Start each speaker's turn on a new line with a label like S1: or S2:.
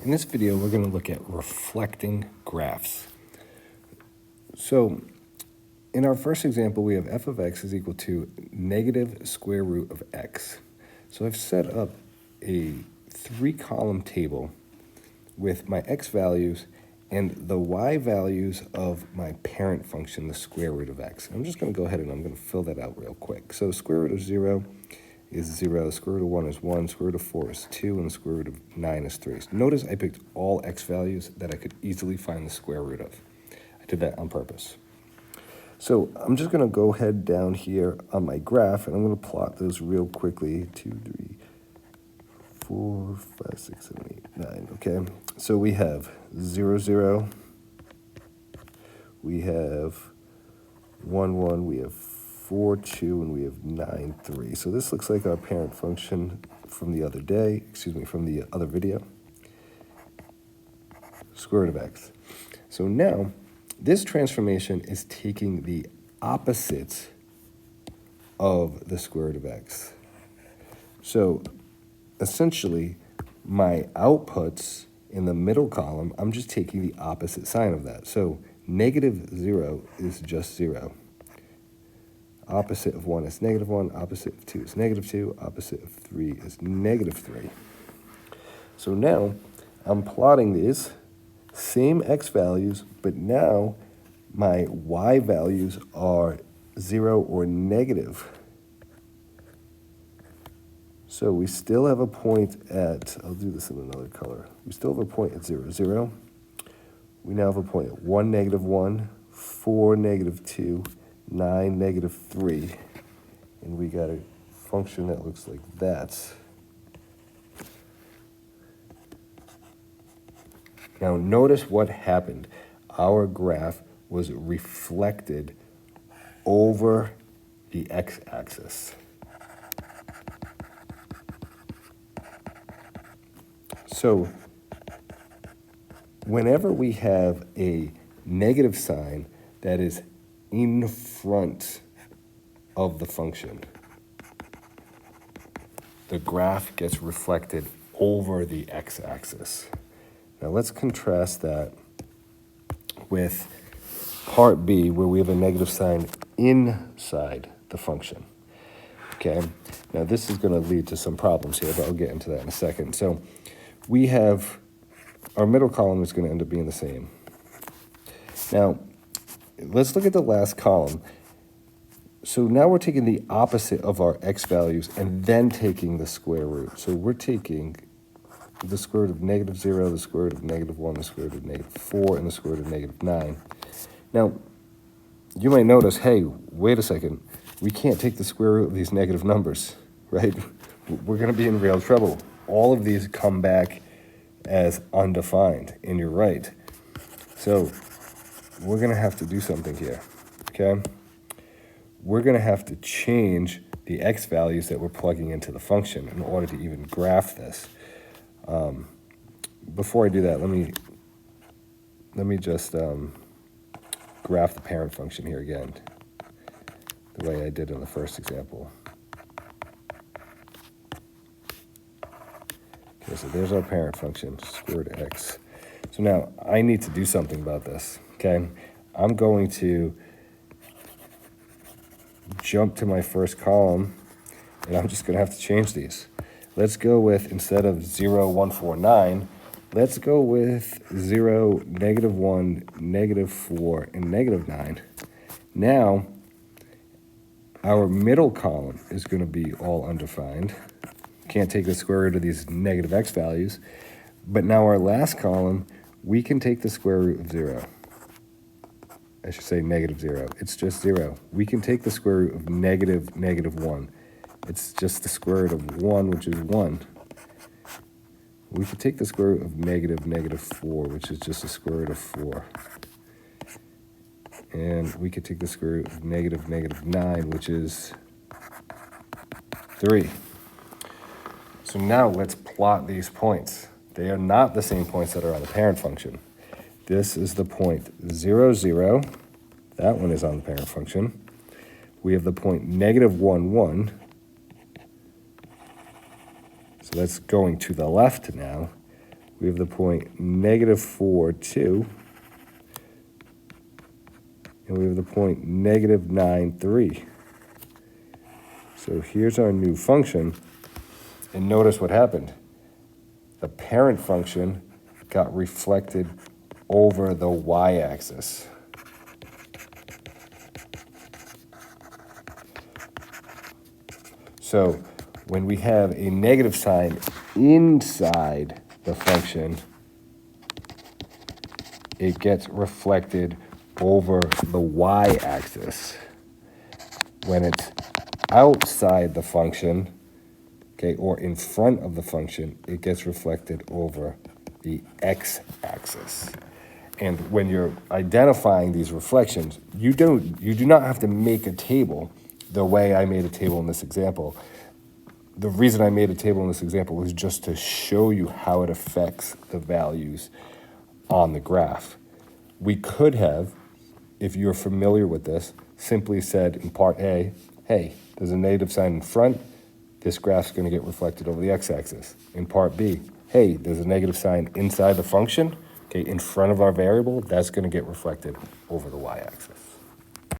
S1: In this video, we're going to look at reflecting graphs. So in our first example, we have f of x is equal to negative square root of x. So I've set up a 3-column table with my x values and the y values of my parent function, the square root of x. I'm just going to go ahead and I'm going to fill that out real quick. So the square root of 0 is 0, the square root of 1 is 1, square root of 4 is 2, and the square root of 9 is 3. So notice I picked all x values that I could easily find the square root of. I did that on purpose. So I'm just going to go ahead down here on my graph, and I'm going to plot those real quickly. 2, 3, 4, 5, 6, 7, 8, 9. Okay, so we have 0, 0. We have 1, 1. We have 4, 2, and we have 9, 3. So this looks like our parent function from the other day, from the other video. Square root of x. So now, this transformation is taking the opposite of the square root of x. So essentially, my outputs in the middle column, I'm just taking the opposite sign of that. So negative 0 is just 0. Opposite of 1 is negative 1, opposite of 2 is negative 2, opposite of 3 is negative 3. So now I'm plotting these same x values, but now my y values are 0 or negative. So we still have a point at, I'll do this in another color. We still have a point at 0, 0. We now have a point at 1, negative 1, 4, negative 2, 9, negative 3, and we got a function that looks like that. Now notice what happened. Our graph was reflected over the x-axis. So whenever we have a negative sign that is in front of the function, the graph gets reflected over the x-axis. Now let's contrast that with part B, where we have a negative sign inside the function. Okay, now this is going to lead to some problems here, but I'll get into that in a second. So we have, our middle column is going to end up being the same. Now, let's look at the last column. So now we're taking the opposite of our x values and then taking the square root. So we're taking the square root of negative 0, the square root of negative 1, the square root of negative 4, and the square root of negative 9. Now, you might notice, hey, wait a second, we can't take the square root of these negative numbers, right? We're going to be in real trouble. All of these come back as undefined, and you're right. So we're going to have to do something here, okay? We're going to have to change the x values that we're plugging into the function in order to even graph this. Before I do that, let me just graph the parent function here again, the way I did in the first example. Okay, so there's our parent function, square root of x. So now I need to do something about this, okay? I'm going to jump to my first column, and I'm just going to have to change these. Let's go with, instead of 0, 1, 4, 9, let's go with 0, negative 1, negative 4, and negative 9. Now, our middle column is going to be all undefined. Can't take the square root of these negative x values. But now our last column, we can take the square root of 0. I should say negative 0. It's just 0. We can take the square root of negative 1. It's just the square root of 1, which is 1. We could take the square root of negative 4, which is just the square root of 4. And we could take the square root of negative 9, which is 3. So now let's plot these points. They are not the same points that are on the parent function. This is the point 0, 0. That one is on the parent function. We have the point negative 1, 1. So that's going to the left now. we have the point -4, 2. And we have the point -9, 3. So here's our new function. And notice what happened. The parent function got reflected over the y-axis. So when we have a negative sign inside the function, it gets reflected over the y-axis. When it's outside the function, okay, or in front of the function, it gets reflected over the x-axis. And when you're identifying these reflections, you do not have to make a table the way I made a table in this example. The reason I made a table in this example was just to show you how it affects the values on the graph. We could have, if you're familiar with this, simply said in part A, hey, there's a negative sign in front, this graph's going to get reflected over the x-axis. In part B, hey, there's a negative sign inside the function, okay, in front of our variable, that's going to get reflected over the y-axis.